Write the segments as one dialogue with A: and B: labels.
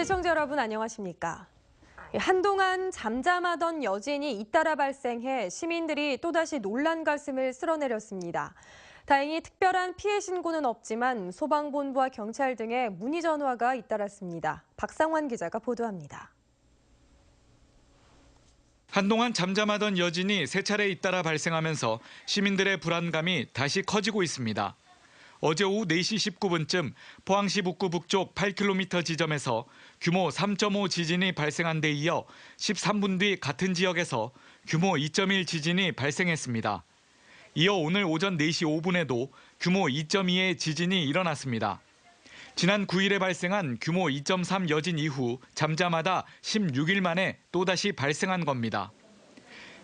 A: 시청자 여러분 안녕하십니까? 한동안 잠잠하던 여진이 잇따라 발생해 시민들이 또다시 놀란 가슴을 쓸어내렸습니다. 다행히 특별한 피해 신고는 없지만 소방본부와 경찰 등의 문의 전화가 잇따랐습니다. 박상환 기자가 보도합니다.
B: 한동안 잠잠하던 여진이 세 차례 잇따라 발생하면서 시민들의 불안감이 다시 커지고 있습니다. 어제 오후 4시 19분쯤 포항시 북구 북쪽 8km 지점에서 규모 3.5 지진이 발생한 데 이어 13분 뒤 같은 지역에서 규모 2.1 지진이 발생했습니다. 이어 오늘 오전 4시 5분에도 규모 2.2의 지진이 일어났습니다. 지난 9일에 발생한 규모 2.3 여진 이후 잠잠하다 16일 만에 또다시 발생한 겁니다.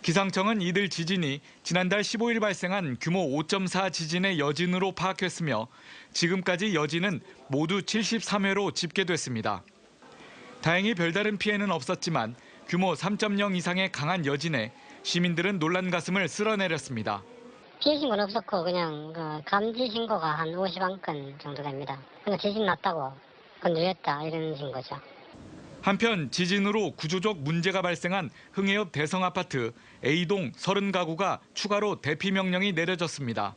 B: 기상청은 이들 지진이 지난달 15일 발생한 규모 5.4 지진의 여진으로 파악했으며 지금까지 여진은 모두 73회로 집계됐습니다. 다행히 별다른 피해는 없었지만 규모 3.0 이상의 강한 여진에 시민들은 놀란 가슴을 쓸어내렸습니다.
C: 피해 신고는 없었고 그냥 감지 신고가 한 50안건 정도 됩니다. 그냥 지진 났다고 건조했다 이런 신고죠.
B: 한편 지진으로 구조적 문제가 발생한 흥해읍 대성아파트 A동 30가구가 추가로 대피 명령이 내려졌습니다.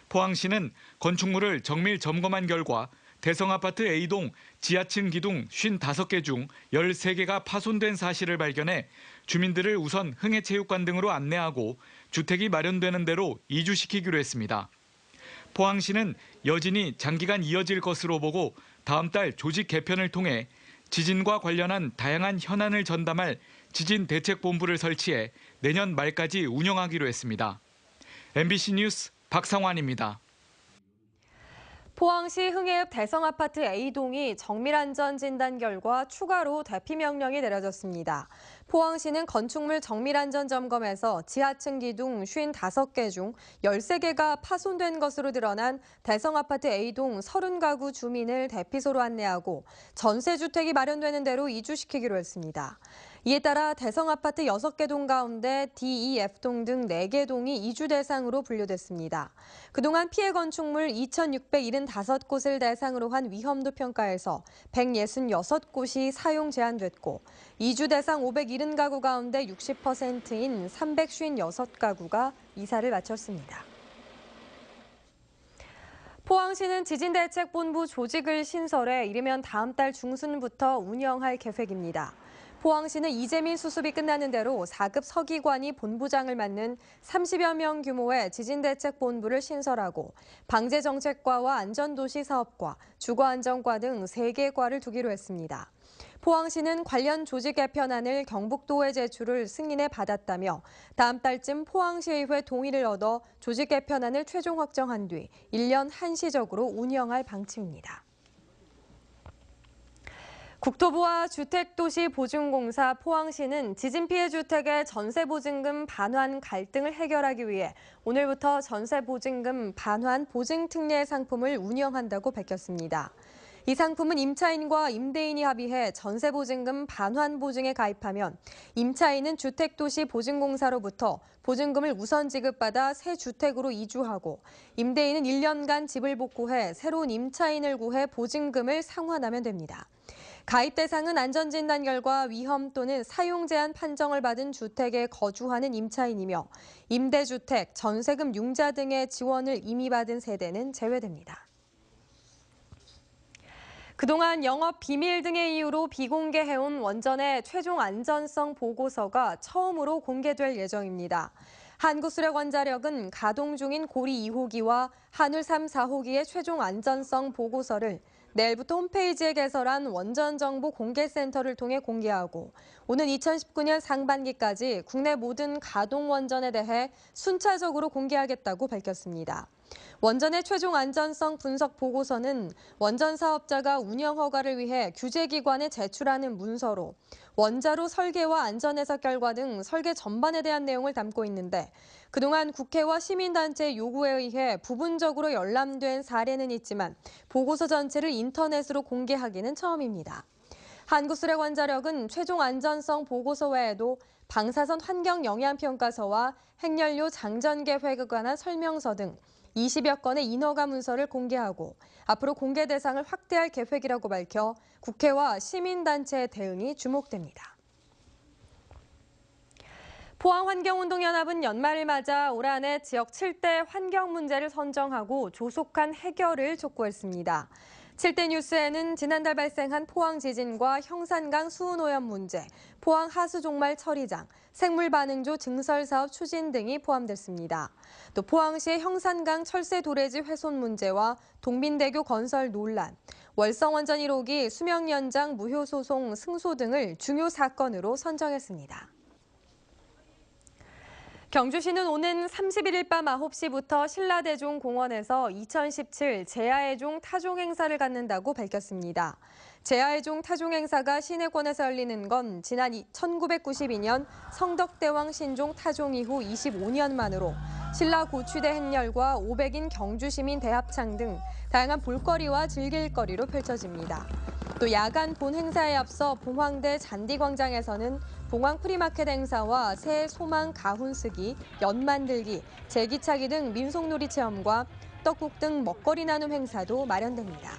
B: 포항시는 건축물을 정밀 점검한 결과 대성아파트 A동 지하층 기둥 55개 중 13개가 파손된 사실을 발견해 주민들을 우선 흥해체육관 등으로 안내하고 주택이 마련되는 대로 이주시키기로 했습니다. 포항시는 여진이 장기간 이어질 것으로 보고 다음 달 조직 개편을 통해 지진과 관련한 다양한 현안을 전담할 지진대책본부를 설치해 내년 말까지 운영하기로 했습니다. MBC 뉴스 박상환입니다.
A: 포항시 흥해읍 대성아파트 A동이 정밀안전 진단 결과 추가로 대피 명령이 내려졌습니다. 포항시는 건축물 정밀안전 점검에서 지하층 기둥 55개 중 13개가 파손된 것으로 드러난 대성아파트 A동 30가구 주민을 대피소로 안내하고 전세주택이 마련되는 대로 이주시키기로 했습니다. 이에 따라 대성아파트 6개 동 가운데 D, E, F동 등 4개 동이 이주 대상으로 분류됐습니다. 그동안 피해 건축물 2,675곳을 대상으로 한 위험도 평가에서 166곳이 사용 제한됐고 이주 대상 570가구 가운데 60%인 356가구가 이사를 마쳤습니다. 포항시는 지진대책본부 조직을 신설해 이르면 다음 달 중순부터 운영할 계획입니다. 포항시는 이재민 수습이 끝나는 대로 4급 서기관이 본부장을 맡는 30여 명 규모의 지진대책본부를 신설하고 방재정책과와 안전도시사업과 주거안전과 등 3개 과를 두기로 했습니다. 포항시는 관련 조직 개편안을 경북도에 제출을 승인해 받았다며 다음 달쯤 포항시의회 동의를 얻어 조직 개편안을 최종 확정한 뒤 1년 한시적으로 운영할 방침입니다. 국토부와 주택도시보증공사 포항시는 지진 피해 주택의 전세보증금 반환 갈등을 해결하기 위해 오늘부터 전세보증금 반환 보증특례 상품을 운영한다고 밝혔습니다. 이 상품은 임차인과 임대인이 합의해 전세보증금 반환 보증에 가입하면 임차인은 주택도시보증공사로부터 보증금을 우선 지급받아 새 주택으로 이주하고 임대인은 1년간 집을 복구해 새로운 임차인을 구해 보증금을 상환하면 됩니다. 가입 대상은 안전진단 결과 위험 또는 사용 제한 판정을 받은 주택에 거주하는 임차인이며 임대주택, 전세금 융자 등의 지원을 이미 받은 세대는 제외됩니다. 그동안 영업 비밀 등의 이유로 비공개해온 원전의 최종 안전성 보고서가 처음으로 공개될 예정입니다. 한국수력원자력은 가동 중인 고리 2호기와 한울 3, 4호기의 최종 안전성 보고서를 내일부터 홈페이지에 개설한 원전정보 공개센터를 통해 공개하고 오는 2019년 상반기까지 국내 모든 가동 원전에 대해 순차적으로 공개하겠다고 밝혔습니다. 원전의 최종 안전성 분석 보고서는 원전 사업자가 운영 허가를 위해 규제기관에 제출하는 문서로 원자로 설계와 안전해석 결과 등 설계 전반에 대한 내용을 담고 있는데 그동안 국회와 시민단체 요구에 의해 부분적으로 열람된 사례는 있지만 보고서 전체를 인터넷으로 공개하기는 처음입니다. 한국수력원자력은 최종 안전성 보고서 외에도 방사선 환경 영향평가서와 핵연료 장전 계획에 관한 설명서 등 20여 건의 인허가 문서를 공개하고 앞으로 공개 대상을 확대할 계획이라고 밝혀 국회와 시민단체의 대응이 주목됩니다. 포항환경운동연합은 연말을 맞아 올 한해 지역 7대 환경 문제를 선정하고 조속한 해결을 촉구했습니다. 7대 뉴스에는 지난달 발생한 포항 지진과 형산강 수운오염 문제, 포항 하수종말 처리장, 생물 반응조 증설 사업 추진 등이 포함됐습니다. 또 포항시의 형산강 철새 도래지 훼손 문제와 동빈대교 건설 논란, 월성원전 1호기 수명 연장 무효 소송 승소 등을 중요 사건으로 선정했습니다. 경주시는 오는 31일 밤 9시부터 신라대종 공원에서 2017 제야의 종 타종 행사를 갖는다고 밝혔습니다. 제야의 종 타종 행사가 시내권에서 열리는 건 지난 1992년 성덕대왕 신종 타종 이후 25년 만으로 신라 고추대 행렬과 500인 경주시민 대합창 등 다양한 볼거리와 즐길거리로 펼쳐집니다. 또 야간 본 행사에 앞서 봉황대 잔디광장에서는 봉황 프리마켓 행사와 새 소망 가훈 쓰기, 연 만들기, 제기차기 등 민속놀이 체험과 떡국 등 먹거리 나눔 행사도 마련됩니다.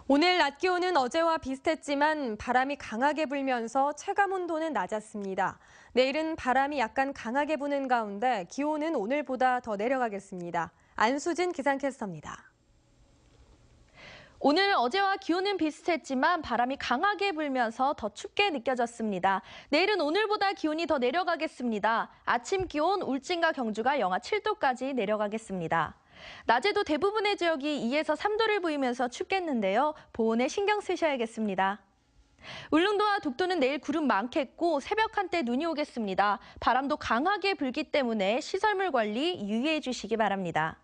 A: 오늘 낮 기온은 어제와 비슷했지만 바람이 강하게 불면서 체감 온도는 낮았습니다. 내일은 바람이 약간 강하게 부는 가운데 기온은 오늘보다 더 내려가겠습니다. 안수진 기상캐스터입니다.
D: 오늘 어제와 기온은 비슷했지만 바람이 강하게 불면서 더 춥게 느껴졌습니다. 내일은 오늘보다 기온이 더 내려가겠습니다. 아침 기온 울진과 경주가 영하 7도까지 내려가겠습니다. 낮에도 대부분의 지역이 2에서 3도를 보이면서 춥겠는데요. 보온에 신경 쓰셔야겠습니다. 울릉도와 독도는 내일 구름 많겠고 새벽 한때 눈이 오겠습니다. 바람도 강하게 불기 때문에 시설물 관리 유의해 주시기 바랍니다.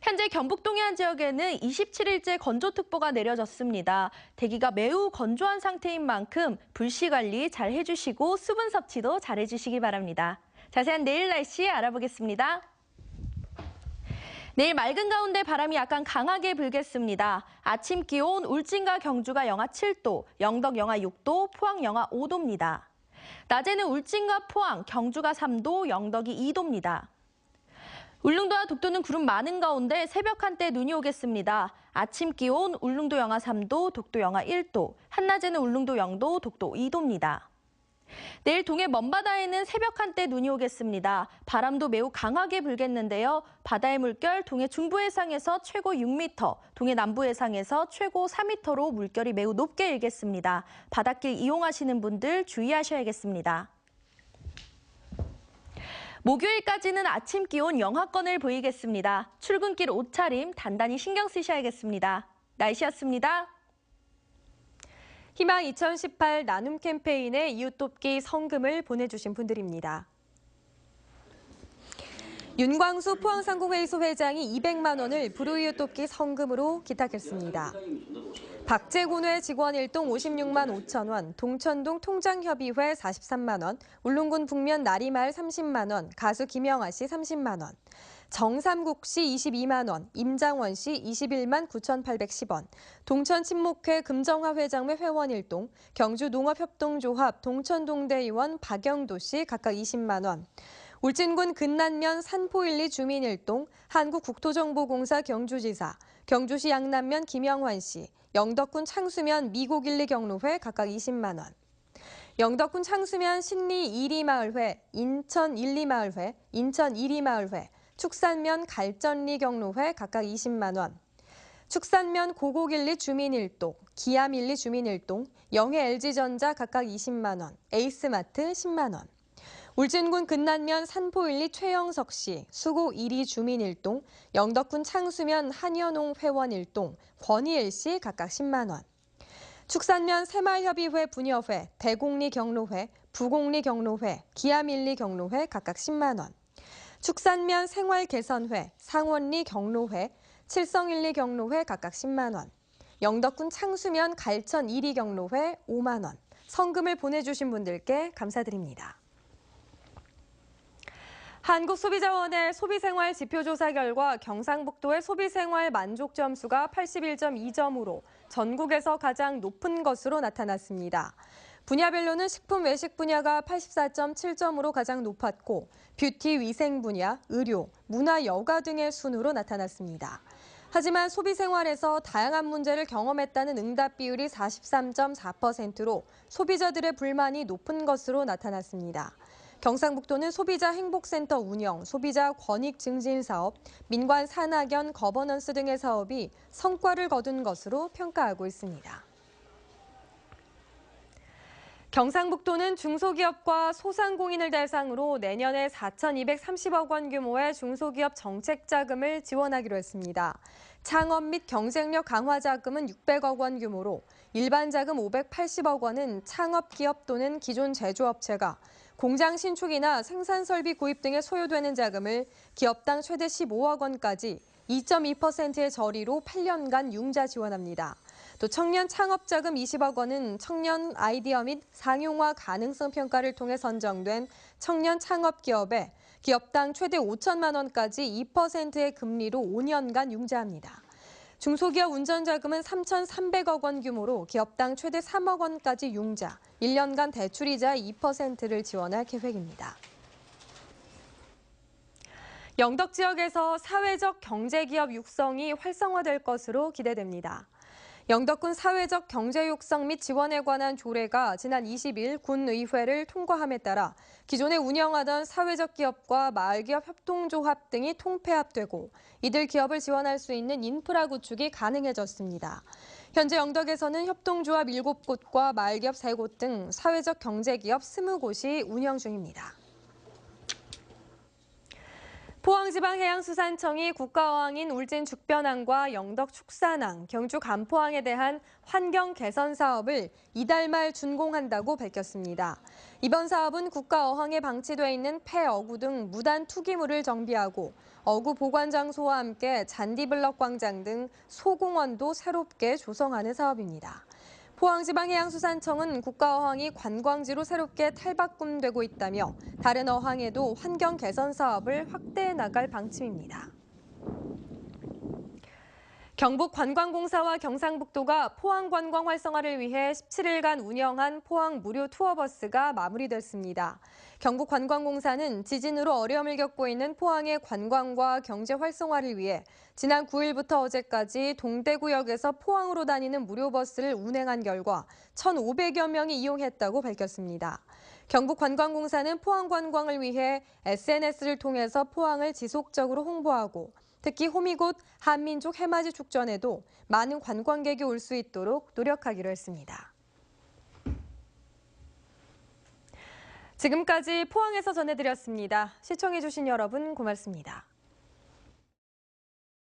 D: 현재 경북 동해안 지역에는 27일째 건조특보가 내려졌습니다. 대기가 매우 건조한 상태인 만큼 불씨 관리 잘 해주시고 수분 섭취도 잘 해주시기 바랍니다. 자세한 내일 날씨 알아보겠습니다. 내일 맑은 가운데 바람이 약간 강하게 불겠습니다. 아침 기온 울진과 경주가 영하 7도, 영덕 영하 6도, 포항 영하 5도입니다. 낮에는 울진과 포항, 경주가 3도, 영덕이 2도입니다. 울릉도와 독도는 구름 많은 가운데 새벽 한때 눈이 오겠습니다. 아침 기온 울릉도 영하 3도, 독도 영하 1도, 한낮에는 울릉도 0도, 독도 2도입니다. 내일 동해 먼바다에는 새벽 한때 눈이 오겠습니다. 바람도 매우 강하게 불겠는데요. 바다의 물결 동해 중부 해상에서 최고 6m, 동해 남부 해상에서 최고 4m로 물결이 매우 높게 일겠습니다. 바닷길 이용하시는 분들 주의하셔야겠습니다. 목요일까지는 아침 기온 영하권을 보이겠습니다. 출근길 옷차림 단단히 신경 쓰셔야겠습니다. 날씨였습니다.
A: 희망 2018 나눔 캠페인에 이웃돕기 성금을 보내주신 분들입니다. 윤광수 포항상공회의소 회장이 200만 원을 불우이웃돕기 성금으로 기탁했습니다. 박재군회 직원 일동 56만 5천 원, 동천동 통장협의회 43만 원, 울릉군 북면 나리마을 30만 원, 가수 김영아 씨 30만 원, 정삼국 씨 22만 원, 임장원 씨 21만 9,810원, 동천친목회 금정화 회장회 회원 일동, 경주 농업협동조합 동천동대의원 박영도 씨 각각 20만 원, 울진군 근난면 산포일리 주민 일동, 한국국토정보공사 경주지사, 경주시 양남면 김영환 씨, 영덕군 창수면 미곡일리 경로회 각각 20만 원, 영덕군 창수면 신리 이리마을회, 인천 일리마을회, 인천 이리마을회, 축산면 갈전리 경로회 각각 20만 원, 축산면 고곡일리 주민 일동, 기암일리 주민 일동, 영해 LG전자 각각 20만 원, 에이스마트 10만 원, 울진군 근난면 산포일리 최영석 씨, 수고 1리 주민 일동, 영덕군 창수면 한여농 회원 일동, 권희일 씨 각각 10만 원, 축산면 새마을협의회 분여회, 대곡리 경로회, 부곡리 경로회, 기암일리 경로회 각각 10만 원, 축산면 생활개선회, 상원리 경로회, 칠성일리 경로회 각각 10만 원, 영덕군 창수면 갈천 1리 경로회 5만 원, 성금을 보내주신 분들께 감사드립니다. 한국소비자원의 소비생활 지표조사 결과 경상북도의 소비생활 만족점수가 81.2점으로 전국에서 가장 높은 것으로 나타났습니다. 분야별로는 식품 외식 분야가 84.7점으로 가장 높았고 뷰티 위생 분야, 의료, 문화 여가 등의 순으로 나타났습니다. 하지만 소비 생활에서 다양한 문제를 경험했다는 응답 비율이 43.4%로 소비자들의 불만이 높은 것으로 나타났습니다. 경상북도는 소비자 행복센터 운영, 소비자 권익 증진 사업, 민관 산학연 거버넌스 등의 사업이 성과를 거둔 것으로 평가하고 있습니다. 경상북도는 중소기업과 소상공인을 대상으로 내년에 4,230억 원 규모의 중소기업 정책자금을 지원하기로 했습니다. 창업 및 경쟁력 강화 자금은 600억 원 규모로 일반 자금 580억 원은 창업기업 또는 기존 제조업체가 공장 신축이나 생산설비 구입 등에 소요되는 자금을 기업당 최대 15억 원까지 2.2%의 저리로 8년간 융자 지원합니다. 또 청년 창업자금 20억 원은 청년 아이디어 및 상용화 가능성 평가를 통해 선정된 청년 창업기업에 기업당 최대 5천만 원까지 2%의 금리로 5년간 융자합니다. 중소기업 운전자금은 3,300억 원 규모로 기업당 최대 3억 원까지 융자, 1년간 대출이자 2%를 지원할 계획입니다. 영덕 지역에서 사회적 경제기업 육성이 활성화될 것으로 기대됩니다. 영덕군 사회적 경제 육성 및 지원에 관한 조례가 지난 20일 군의회를 통과함에 따라 기존에 운영하던 사회적 기업과 마을기업 협동조합 등이 통폐합되고 이들 기업을 지원할 수 있는 인프라 구축이 가능해졌습니다. 현재 영덕에서는 협동조합 7곳과 마을기업 3곳 등 사회적 경제기업 20곳이 운영 중입니다. 포항지방해양수산청이 국가어항인 울진 죽변항과 영덕 축산항, 경주 간포항에 대한 환경 개선 사업을 이달 말 준공한다고 밝혔습니다. 이번 사업은 국가어항에 방치돼 있는 폐 어구 등 무단 투기물을 정비하고 어구 보관 장소와 함께 잔디블럭 광장 등 소공원도 새롭게 조성하는 사업입니다. 포항지방해양수산청은 국가어항이 관광지로 새롭게 탈바꿈되고 있다며 다른 어항에도 환경 개선 사업을 확대해 나갈 방침입니다. 경북관광공사와 경상북도가 포항 관광 활성화를 위해 17일간 운영한 포항 무료 투어버스가 마무리됐습니다. 경북관광공사는 지진으로 어려움을 겪고 있는 포항의 관광과 경제 활성화를 위해 지난 9일부터 어제까지 동대구역에서 포항으로 다니는 무료 버스를 운행한 결과 1,500여 명이 이용했다고 밝혔습니다. 경북관광공사는 포항 관광을 위해 SNS를 통해서 포항을 지속적으로 홍보하고 특히 호미곶 한민족 해맞이 축전에도 많은 관광객이 올 수 있도록 노력하기로 했습니다. 지금까지 포항에서 전해드렸습니다. 시청해주신 여러분 고맙습니다.